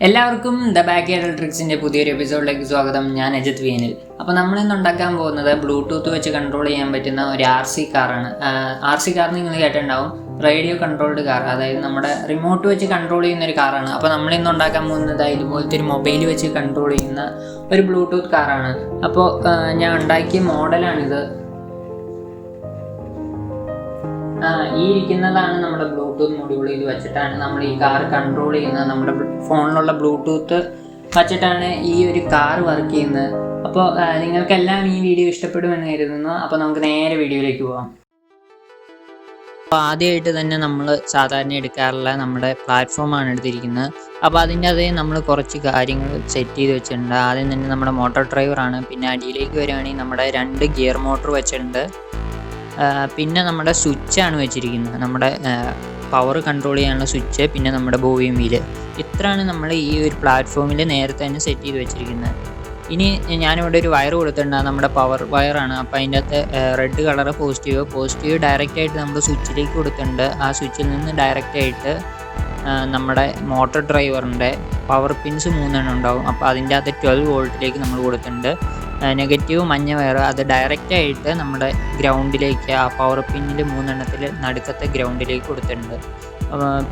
എല്ലാവർക്കും the back ഇലക്ട്രിക്സിൻ്റെ പുതിയൊരു എപ്പിസോഡിലേക്ക് സ്വാഗതം. ഞാൻ അജിത് വി അനിൽ. അപ്പോൾ നമ്മളിന്ന് ഉണ്ടാക്കാൻ പോകുന്നത് ബ്ലൂടൂത്ത് വെച്ച് കൺട്രോൾ ചെയ്യാൻ പറ്റുന്ന ഒരു RC കാറാണ്. RC കാർ നിങ്ങൾ കേട്ടിട്ടുണ്ടാവും, റേഡിയോ കൺട്രോൾഡ് കാർ. അതായത് നമ്മുടെ റിമോട്ട് വെച്ച് കൺട്രോൾ ചെയ്യുന്ന ഒരു കാറാണ്. അപ്പോൾ നമ്മളിന്ന് ഉണ്ടാക്കാൻ പോകുന്നത് ഇതുപോലത്തെ ഒരു മൊബൈൽ വെച്ച് കൺട്രോൾ ചെയ്യുന്ന ഒരു ബ്ലൂടൂത്ത് കാറാണ്. അപ്പോൾ ഞാൻ ഉണ്ടാക്കിയ മോഡലാണിത്. ഈ ഇരിക്കുന്നതാണ് നമ്മുടെ ബ്ലൂടൂത്ത് മൊഡ്യൂൾ. ഇത് വെച്ചിട്ടാണ് നമ്മൾ ഈ കാർ കൺട്രോൾ ചെയ്യുന്നത്. നമ്മുടെ ഫോണിലുള്ള ബ്ലൂടൂത്ത് വച്ചിട്ടാണ് ഈ ഒരു കാർ വർക്ക് ചെയ്യുന്നത്. അപ്പോൾ നിങ്ങൾക്കെല്ലാം ഈ വീഡിയോ ഇഷ്ടപ്പെടുമെന്ന് കരുതുന്നു. അപ്പോൾ നമുക്ക് നേരെ വീഡിയോയിലേക്ക് പോകാം. അപ്പോൾ ആദ്യമായിട്ട് തന്നെ നമ്മൾ സാധാരണ എടുക്കാറുള്ള നമ്മുടെ പ്ലാറ്റ്ഫോമാണ് എടുത്തിരിക്കുന്നത്. അപ്പോൾ അതിൻ്റെ അതേ നമ്മൾ കുറച്ച് കാര്യങ്ങൾ സെറ്റ് ചെയ്ത് വെച്ചിട്ടുണ്ട്. ആദ്യം തന്നെ നമ്മുടെ മോട്ടോർ ഡ്രൈവറാണ്. പിന്നെ അടിയിലേക്ക് വരികയാണെങ്കിൽ നമ്മുടെ 2 ഗിയർ മോട്ടർ വെച്ചിട്ടുണ്ട്. പിന്നെ നമ്മുടെ സ്വിച്ചാണ് വെച്ചിരിക്കുന്നത്, നമ്മുടെ പവർ കൺട്രോൾ ചെയ്യാനുള്ള സ്വിച്ച്, പിന്നെ നമ്മുടെ ബോവിയം വീല്. ഇത്രയാണ് നമ്മൾ ഈ ഒരു പ്ലാറ്റ്ഫോമിൽ നേരത്തെ തന്നെ സെറ്റ് ചെയ്ത് വെച്ചിരിക്കുന്നത്. ഇനി ഞാനിവിടെ ഒരു വയർ കൊടുത്തിട്ടുണ്ട്, നമ്മുടെ പവർ വയറാണ്. അപ്പോൾ അതിൻ്റെ അകത്ത് റെഡ് കളർ പോസിറ്റീവ് ഡയറക്റ്റായിട്ട് നമ്മൾ സ്വിച്ചിലേക്ക് കൊടുത്തിട്ടുണ്ട്. ആ സ്വിച്ചിൽ നിന്ന് ഡയറക്റ്റായിട്ട് നമ്മുടെ മോട്ടോർ ഡ്രൈവറിൻ്റെ പവർ പിൻസ് 3 ഉണ്ടാവും. അപ്പോൾ അതിൻ്റെ അകത്ത് 12 വോൾട്ടിലേക്ക് നമ്മൾ കൊടുത്തിട്ടുണ്ട്. നെഗറ്റീവ് മഞ്ഞ വയർ അത് ഡയറക്റ്റായിട്ട് നമ്മുടെ ഗ്രൗണ്ടിലേക്ക്, ആ പവർ പിന്നിൽ 3 നടുക്കത്തെ ഗ്രൗണ്ടിലേക്ക് കൊടുത്തിട്ടുണ്ട്.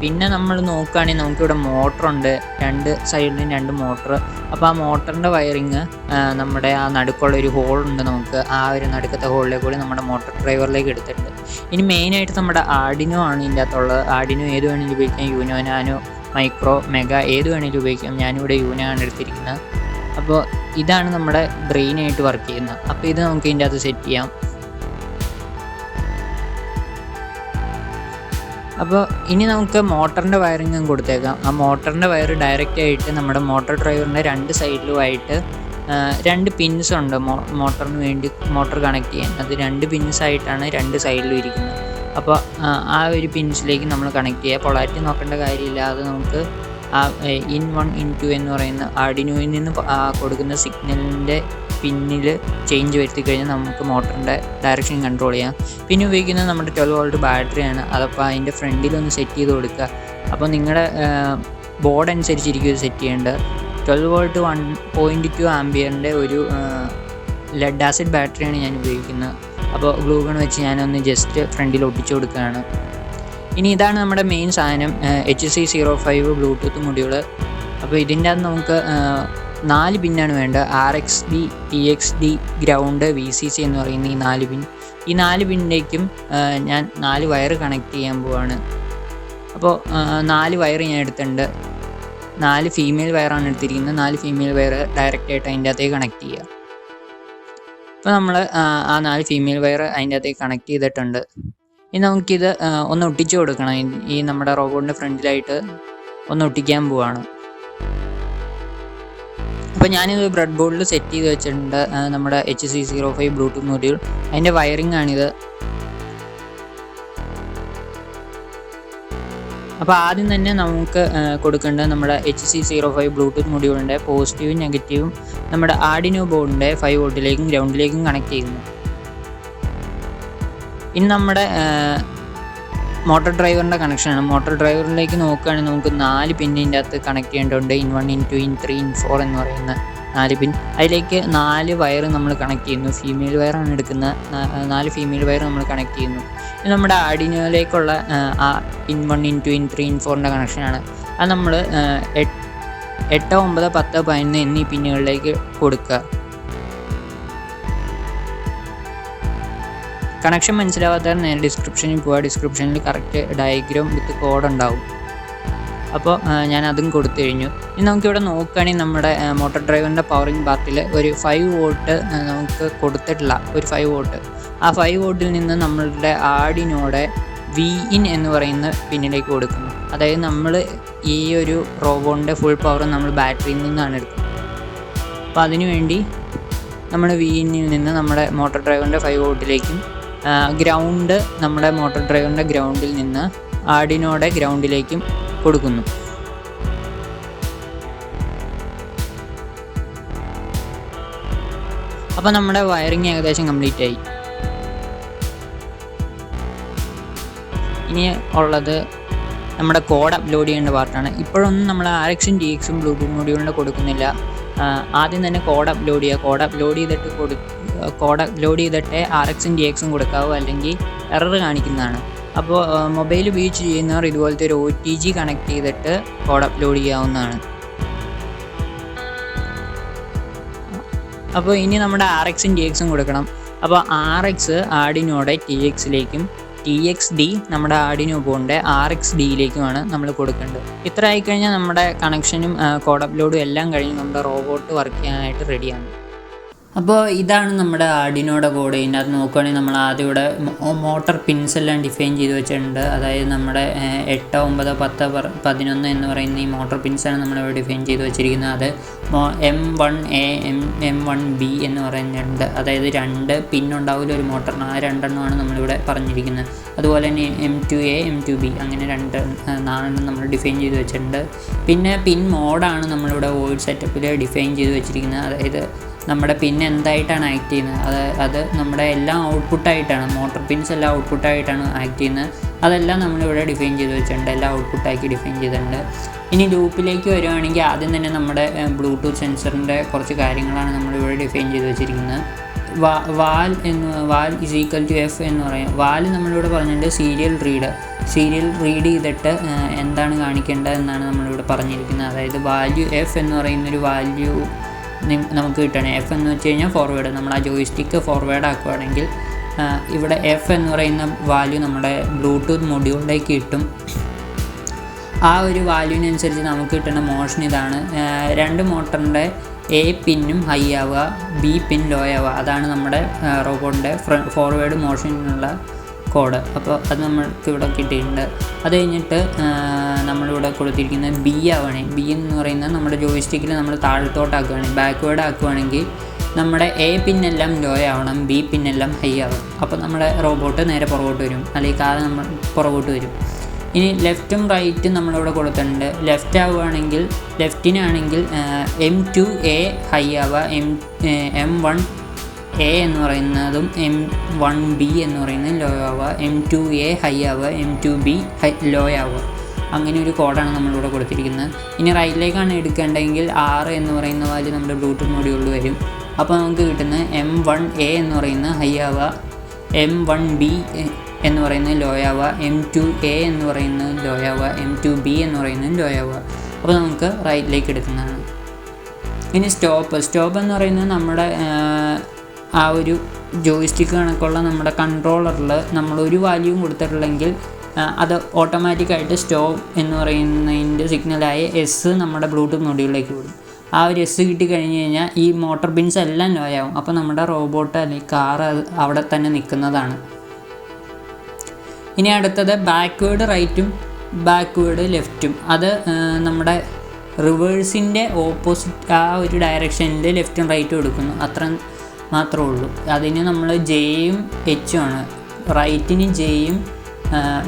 പിന്നെ നമ്മൾ നോക്കുകയാണെങ്കിൽ നമുക്കിവിടെ മോട്ടറുണ്ട്, 2 സൈഡിലും 2 മോട്ടർ. അപ്പോൾ ആ മോട്ടറിൻ്റെ വയറിങ് നമ്മുടെ ആ നടുക്കുള്ള ഒരു ഹോളുണ്ട്, നമുക്ക് ആ ഒരു നടുക്കത്തെ ഹോളിലേക്ക് കൂടി നമ്മുടെ മോട്ടോർ ഡ്രൈവറിലേക്ക് എടുത്തിട്ടുണ്ട്. ഇനി മെയിനായിട്ട് നമ്മുടെ ആർഡിനോ ആണ് ഇതിൻ്റെ അകത്തുള്ളത്. ആർഡിനോ ഏത് വേണമെങ്കിലും ഉപയോഗിക്കാം, യൂനോ, നാനോ, മൈക്രോ, മെഗാ ഏത് വേണമെങ്കിലും ഉപയോഗിക്കാം. ഞാനിവിടെ യൂനോ ആണ് എടുത്തിരിക്കുന്നത്. അപ്പോൾ ഇതാണ് നമ്മുടെ ബ്രെയിനായിട്ട് വർക്ക് ചെയ്യുന്നത്. അപ്പോൾ ഇത് നമുക്ക് ഇതിൻ്റെ അകത്ത് സെറ്റ് ചെയ്യാം. അപ്പോൾ ഇനി നമുക്ക് മോട്ടറിൻ്റെ വയറിങ് കൊടുത്തേക്കാം. ആ മോട്ടറിൻ്റെ വയർ ഡയറക്റ്റായിട്ട് നമ്മുടെ മോട്ടോർ ഡ്രൈവറിൻ്റെ 2 സൈഡിലുമായിട്ട് 2 പിൻസ് ഉണ്ട് മോട്ടറിന് വേണ്ടി, മോട്ടർ കണക്ട് ചെയ്യാൻ. അത് 2 പിൻസായിട്ടാണ് 2 സൈഡിലും ഇരിക്കുന്നത്. അപ്പോൾ ആ ഒരു പിൻസിലേക്ക് നമ്മൾ കണക്ട് ചെയ്യുക. പൊളാരിറ്റി നോക്കേണ്ട കാര്യമില്ല. അത് നമുക്ക് ആ ഇൻ 1 ഇൻ 2 എന്ന് പറയുന്ന ആർഡിനോയിൽ നിന്ന് കൊടുക്കുന്ന സിഗ്നലിൻ്റെ പിന്നിൽ ചേഞ്ച് വരുത്തി കഴിഞ്ഞാൽ നമുക്ക് മോട്ടറിൻ്റെ ഡയറക്ഷൻ കൺട്രോൾ ചെയ്യാം. പിന്നെ ഉപയോഗിക്കുന്നത് നമ്മുടെ 12 വോൾട്ട് ബാറ്ററിയാണ്. അതപ്പോൾ അതിൻ്റെ ഫ്രണ്ടിലൊന്ന് സെറ്റ് ചെയ്ത് കൊടുക്കുക. അപ്പോൾ നിങ്ങളുടെ ബോർഡ് അനുസരിച്ചിരിക്കും ഇത് സെറ്റ് ചെയ്യേണ്ടത്. 12 വോൾട്ട് 1.2 ആംപിയറിൻ്റെ ഒരു ലെഡ് ആസിഡ് ബാറ്ററിയാണ് ഞാൻ ഉപയോഗിക്കുന്നത്. അപ്പോൾ ഗ്ലൂ ഗൺ വെച്ച് ഞാനൊന്ന് ജസ്റ്റ് ഫ്രണ്ടിൽ ഒട്ടിച്ചു കൊടുക്കുകയാണ്. ഇനി ഇതാണ് നമ്മുടെ മെയിൻ സാധനം, HC05 ബ്ലൂടൂത്ത് മൊഡ്യൂൾ. അപ്പോൾ ഇതിൻ്റെ അകത്ത് നമുക്ക് 4 പിന്നാണ് വേണ്ടത്. RXD, TXD, ഗ്രൗണ്ട്, VCC എന്ന് പറയുന്ന ഈ 4 പിൻ. ഈ 4 പിന്നിലേക്കും ഞാൻ 4 വയർ കണക്ട് ചെയ്യാൻ പോവാണ്. അപ്പോൾ 4 വയർ ഞാൻ എടുത്തിട്ടുണ്ട്. 4 ഫീമെയിൽ വയറാണ് എടുത്തിരിക്കുന്നത്. 4 ഫീമെയിൽ വയർ ഡയറക്റ്റായിട്ട് അതിൻ്റെ അകത്തേക്ക് കണക്ട് ചെയ്യുക. അപ്പോൾ നമ്മൾ ആ 4 ഫീമെയിൽ വയർ അതിൻ്റെ അകത്തേക്ക് കണക്ട് ചെയ്തിട്ടുണ്ട്. ഇനി നമുക്കിത് ഒന്ന് ഒട്ടിച്ചു കൊടുക്കണം. ഈ നമ്മുടെ റോബോട്ടിൻ്റെ ഫ്രണ്ടിലായിട്ട് ഒന്ന് ഒട്ടിക്കാൻ പോവാണ്. അപ്പോൾ ഞാനിത് ബ്രെഡ് ബോർഡിൽ സെറ്റ് ചെയ്ത് വെച്ചിട്ടുണ്ട് നമ്മുടെ HC05 ബ്ലൂടൂത്ത് മൊഡ്യൂൾ. അതിൻ്റെ വയറിംഗ് ആണിത്. അപ്പോൾ ആദ്യം തന്നെ നമുക്ക് കൊടുക്കേണ്ടത് നമ്മുടെ HC05 ബ്ലൂടൂത്ത് മൊഡ്യൂളിൻ്റെ പോസിറ്റീവും നെഗറ്റീവും നമ്മുടെ ആർഡിനോ ബോർഡിൻ്റെ 5 വോൾട്ടിലേക്കും ഗ്രൗണ്ടിലേക്കും കണക്ട് ചെയ്യുന്നു. ഇനി നമ്മുടെ മോട്ടോർ ഡ്രൈവറിൻ്റെ കണക്ഷനാണ്. മോട്ടോർ ഡ്രൈവറിലേക്ക് നോക്കുകയാണെങ്കിൽ നമുക്ക് 4 പിന്നിൻ്റെ അകത്ത് കണക്ട് ചെയ്യേണ്ടതുണ്ട്. ഇൻ 1, ഇൻ 2, ഇൻ 3, ഇൻ 4 എന്ന് പറയുന്ന 4 പിൻ. അതിലേക്ക് 4 വയർ നമ്മൾ കണക്ട് ചെയ്യുന്നു. ഫീമെയിൽ വയറാണ് എടുക്കുന്നത്. 4 ഫീമെയിൽ വയർ നമ്മൾ കണക്ട് ചെയ്യുന്നു. ഇത് നമ്മുടെ ആർഡിനോയിലേക്കുള്ള ആ ഇൻ 1, ഇൻ 2, ഇൻ 3, ഇൻ 4ൻ്റെ കണക്ഷനാണ്. അത് നമ്മൾ 8, 9, 10, 11 എന്നീ പിന്നുകളിലേക്ക് കൊടുക്കുക. കണക്ഷൻ മനസ്സിലാവാത്തവർ നേരെ ഡിസ്ക്രിപ്ഷനിൽ പോവുക. ഡിസ്ക്രിപ്ഷനിൽ കറക്റ്റ് ഡയഗ്രാം വിത്ത് കോഡ് ഉണ്ടാവും. അപ്പോൾ ഞാൻ അതും കൊടുത്തു കഴിഞ്ഞു. ഇനി നമുക്കിവിടെ നോക്കുകയാണെങ്കിൽ നമ്മുടെ മോട്ടോർ ഡ്രൈവറിൻ്റെ പവറിംഗ് പാർട്ടിൽ ഒരു 5 വോൾട്ട് നമുക്ക് കൊടുത്തിട്ടില്ല. ഒരു 5 വോൾട്ട്. ആ 5 വോൾട്ടിൽ നിന്ന് നമ്മളുടെ ആർഡിനോടെ VIN എന്ന് പറയുന്ന പിന്നിലേക്ക് കൊടുക്കുന്നു. അതായത് നമ്മൾ ഈ ഒരു റോബോട്ടിൻ്റെ ഫുൾ പവർ നമ്മൾ ബാറ്ററിയിൽ നിന്നാണ് എടുക്കുന്നത്. അപ്പോൾ അതിനുവേണ്ടി നമ്മൾ VINൽ നിന്ന് നമ്മുടെ മോട്ടോർ ഡ്രൈവറിൻ്റെ 5 വോൾട്ടിലേക്കും ഗ്രൗണ്ട് നമ്മുടെ മോട്ടോർ ഡ്രൈവറിൻ്റെ ഗ്രൗണ്ടിൽ നിന്ന് ആർഡിനോയുടെ ഗ്രൗണ്ടിലേക്കും കൊടുക്കുന്നു. അപ്പോൾ നമ്മുടെ വയറിങ് ഏകദേശം കംപ്ലീറ്റ് ആയി. ഇനി ഉള്ളത് നമ്മുടെ കോഡ് അപ്ലോഡ് ചെയ്യേണ്ട പാർട്ടാണ്. ഇപ്പോഴൊന്നും നമ്മൾ RXും TXും ബ്ലൂടൂത്ത് മൊഡ്യൂളിന് കൊടുക്കുന്നില്ല. ആദ്യം തന്നെ കോഡ് അപ്ലോഡ് ചെയ്യുക. കോഡ് അപ്ലോഡ് ചെയ്തിട്ട് RXും TXും കൊടുക്കാവൂ, അല്ലെങ്കിൽ എറർ കാണിക്കുന്നതാണ്. അപ്പോൾ മൊബൈൽ ഉപയോഗിച്ച് ചെയ്യുന്നവർ ഇതുപോലത്തെ ഒരു OTG കണക്ട് ചെയ്തിട്ട് കോഡ് അപ്ലോഡ് ചെയ്യാവുന്നതാണ്. അപ്പോൾ ഇനി നമ്മുടെ RXും TXും കൊടുക്കണം. അപ്പോൾ RX ആർഡിനോയുടെ TXലേക്കും TXD നമ്മുടെ ആർഡിനോ ബോർഡിൻ്റെ RXDയിലേക്കുമാണ് നമ്മൾ കൊടുക്കേണ്ടത്. ഇത്ര ആയിക്കഴിഞ്ഞാൽ നമ്മുടെ കണക്ഷനും കോഡ് അപ്ലോഡും എല്ലാം കഴിഞ്ഞ് നമ്മുടെ റോബോട്ട് വർക്ക് ചെയ്യാനായിട്ട് റെഡിയാണ്. അപ്പോൾ ഇതാണ് നമ്മുടെ ആർഡിനോയുടെ കോഡ്. ഇതിനകത്ത് നോക്കുകയാണെങ്കിൽ നമ്മൾ ആദ്യം ഇവിടെ മോട്ടർ പിൻസ് എല്ലാം ഡിഫൈൻ ചെയ്ത് വെച്ചിട്ടുണ്ട്. അതായത് നമ്മുടെ 8, 9, 10, 11 എന്ന് പറയുന്ന ഈ മോട്ടർ പിൻസാണ് നമ്മളിവിടെ ഡിഫൈൻ ചെയ്ത് വെച്ചിരിക്കുന്നത്. അത് M1A M1B എന്ന് പറയുന്നുണ്ട്. അതായത് 2 പിൻ ഉണ്ടാവില്ല ഒരു മോട്ടറിന്, ആ 2 എണ്ണമാണ് നമ്മളിവിടെ പറഞ്ഞിരിക്കുന്നത്. അതുപോലെ തന്നെ M2A M2B അങ്ങനെ 4 നമ്മൾ ഡിഫൈൻ ചെയ്ത് വെച്ചിട്ടുണ്ട്. പിന്നെ പിൻ മോഡാണ് നമ്മളിവിടെ വോയിഡ് സെറ്റപ്പിൽ ഡിഫൈൻ ചെയ്ത് വെച്ചിരിക്കുന്നത്. അതായത് നമ്മുടെ പിൻ എന്തായിട്ടാണ് ആക്ട് ചെയ്യുന്നത്, അത് നമ്മുടെ എല്ലാം ഔട്ട്പുട്ടായിട്ടാണ്, മോട്ടോർ പിൻസ് എല്ലാം ഔട്ട്പുട്ടായിട്ടാണ് ആക്ട് ചെയ്യുന്നത്. അതെല്ലാം നമ്മളിവിടെ ഡിഫൈൻ ചെയ്ത് വെച്ചിട്ടുണ്ട്, എല്ലാം ഔട്ട്പുട്ടാക്കി ഡിഫൈൻ ചെയ്തിട്ടുണ്ട്. ഇനി ലൂപ്പിലേക്ക് വരുവാണെങ്കിൽ ആദ്യം തന്നെ നമ്മുടെ ബ്ലൂടൂത്ത് സെൻസറിൻ്റെ കുറച്ച് കാര്യങ്ങളാണ് നമ്മളിവിടെ ഡിഫൈൻ ചെയ്ത് വെച്ചിരിക്കുന്നത്. വാൽ =F എന്ന് പറയും. വാൽ നമ്മളിവിടെ പറഞ്ഞിട്ടുണ്ട് സീരിയൽ റീഡ് ചെയ്തിട്ട് എന്താണ് കാണിക്കേണ്ടത് എന്നാണ് നമ്മളിവിടെ പറഞ്ഞിരിക്കുന്നത്. അതായത് വാല്യൂ F എന്ന് പറയുന്നൊരു വാല്യൂ നമുക്ക് കിട്ടണം. F എന്ന് വെച്ച് കഴിഞ്ഞാൽ ഫോർവേഡ്, നമ്മൾ ആ ജോയിസ്റ്റിക്ക് ഫോർവേഡ് ആക്കുകയാണെങ്കിൽ ഇവിടെ F എന്ന് പറയുന്ന വാല്യൂ നമ്മുടെ ബ്ലൂടൂത്ത് മൊഡ്യൂളിലേക്ക് കിട്ടും. ആ ഒരു വാല്യൂവിനനുസരിച്ച് നമുക്ക് കിട്ടുന്ന മോഷൻ ഇതാണ്. 2 മോട്ടറിൻ്റെ A പിന്നും ഹൈ ആവുക, B പിൻ ലോ ആവുക. അതാണ് നമ്മുടെ റോബോട്ടിൻ്റെ ഫോർവേഡ് മോഷനുള്ള കോഡ്. അപ്പോൾ അത് നമ്മൾക്ക് ഇവിടെ കിട്ടിയിട്ടുണ്ട്. അത് കഴിഞ്ഞിട്ട് നമ്മളിവിടെ കൊടുത്തിരിക്കുന്നത് B ആവുകയാണ്. B എന്ന് പറയുന്നത് നമ്മുടെ ജോയിസ്റ്റിക്കിൽ നമ്മൾ താഴത്തോട്ടാക്കുകയാണെങ്കിൽ, ബാക്ക്വേർഡ് ആക്കുകയാണെങ്കിൽ നമ്മുടെ A പിന്നെല്ലാം ലോ ആവണം, B പിന്നെല്ലാം ഹൈ ആവണം. അപ്പോൾ നമ്മുടെ റോബോട്ട് നേരെ പുറകോട്ട് വരും, അല്ലെങ്കിൽ കാർ നമ്മൾ പുറകോട്ട് വരും. ഇനി ലെഫ്റ്റും റൈറ്റും നമ്മളിവിടെ കൊടുത്തിട്ടുണ്ട്. ലെഫ്റ്റിനാണെങ്കിൽ M2A ഹൈ ആവുക, M1A എന്ന് പറയുന്നതും M1B എന്ന് പറയുന്നത് ലോ ആവുക, M2A ഹൈ ആവുക, M2B ലോ ആവുക. അങ്ങനെ ഒരു കോഡാണ് നമ്മളിവിടെ കൊടുത്തിരിക്കുന്നത്. ഇനി റൈറ്റിലേക്കാണ് എടുക്കേണ്ടതെങ്കിൽ 6 എന്ന് പറയുന്ന വാല്യൂ നമ്മുടെ ബ്ലൂടൂത്ത് മൊഡ്യൂളിൽ വരും. അപ്പോൾ നമുക്ക് കിട്ടുന്നത് M1A എന്ന് പറയുന്നത് ഹൈ ആവുക, M1B എന്ന് പറയുന്നത് ലോ ആവുക, M2A എന്ന് പറയുന്നത് ലോ ആവുക, M2B എന്ന് പറയുന്നത് ലോ ആവുക. അപ്പോൾ നമുക്ക് റൈറ്റിലേക്ക് എടുക്കുന്നതാണ്. ഇനി സ്റ്റോപ്പ് എന്ന് പറയുന്നത് നമ്മുടെ ആ ഒരു ജോയിസ്റ്റിക്ക് കണക്കുള്ള നമ്മുടെ കൺട്രോളറിൽ നമ്മൾ ഒരു വാല്യൂവും കൊടുത്തിട്ടുണ്ടെങ്കിൽ അത് ഓട്ടോമാറ്റിക്കായിട്ട് സ്റ്റോപ്പ് എന്ന് പറയുന്നതിൻ്റെ സിഗ്നലായ S നമ്മുടെ ബ്ലൂടൂത്ത് മൊഡ്യൂളിലേക്ക് വിടും. ആ ഒരു S കിട്ടിക്കഴിഞ്ഞ് കഴിഞ്ഞാൽ ഈ മോട്ടോർ പിൻസ് എല്ലാം ലോ ആവും. അപ്പോൾ നമ്മുടെ റോബോട്ട് അല്ലെങ്കിൽ കാർ അവിടെ തന്നെ നിൽക്കുന്നതാണ്. ഇനി അടുത്തത് ബാക്ക്വേർഡ് റൈറ്റും ബാക്ക്വേർഡ് ലെഫ്റ്റും. അത് നമ്മുടെ റിവേഴ്സിൻ്റെ ഓപ്പോസിറ്റ് ആ ഒരു ഡയറക്ഷനിൽ ലെഫ്റ്റും റൈറ്റും എടുക്കുന്നു, അത്ര മാത്രമേ ഉള്ളൂ. അതിന് നമ്മൾ Jയും Hയും ആണ്. റൈറ്റിന് Jയും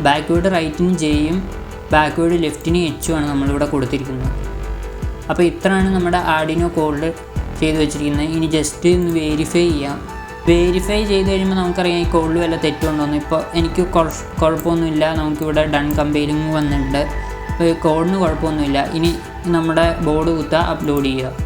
ബാക്ക്വേർഡ് റൈറ്റിന് Jയും ബാക്ക്വേർഡ് ലെഫ്റ്റിന് Hയും ആണ് നമ്മളിവിടെ കൊടുത്തിരിക്കുന്നത്. അപ്പോൾ ഇത്രയാണ് നമ്മുടെ ആർഡിനോ കോഡിൽ ചെയ്ത് വെച്ചിരിക്കുന്നത്. ഇനി ജസ്റ്റ് ഒന്ന് വെരിഫൈ ചെയ്ത് കഴിയുമ്പോൾ നമുക്കറിയാം ഈ കോഡിൽ വല്ല തെറ്റുണ്ടോയെന്ന്. ഇപ്പോൾ എനിക്ക് കുഴപ്പമൊന്നുമില്ല, നമുക്കിവിടെ ഡൺ കമ്പൈലിംഗ് വന്നിട്ടുണ്ട്. അപ്പോൾ ഈ കോഡിന് കുഴപ്പമൊന്നുമില്ല. ഇനി നമ്മുടെ ബോർഡ് കുത്തുക, അപ്ലോഡ് ചെയ്യുക.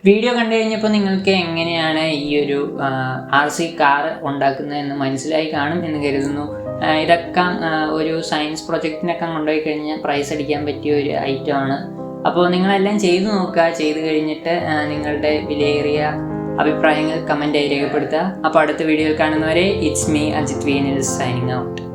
വീഡിയോ കണ്ടു കഴിഞ്ഞപ്പോൾ നിങ്ങൾക്ക് എങ്ങനെയാണ് ഈ ഒരു RC കാർ ഉണ്ടാക്കുന്നതെന്ന് മനസ്സിലായി കാണും എന്ന് കരുതുന്നു. ഇതൊക്കെ ഒരു സയൻസ് പ്രൊജക്റ്റിനൊക്കെ കൊണ്ടുപോയി കഴിഞ്ഞാൽ പ്രൈസ് അടിക്കാൻ പറ്റിയ ഒരു ഐറ്റമാണ്. അപ്പോൾ നിങ്ങളെല്ലാം ചെയ്തു നോക്കുക. ചെയ്ത് കഴിഞ്ഞിട്ട് നിങ്ങളുടെ വിലയേറിയ അഭിപ്രായങ്ങൾ കമൻ്റായി രേഖപ്പെടുത്തുക. അപ്പോൾ അടുത്ത വീഡിയോയിൽ കാണുന്നവരെ it's me Ajith V Anil signing out.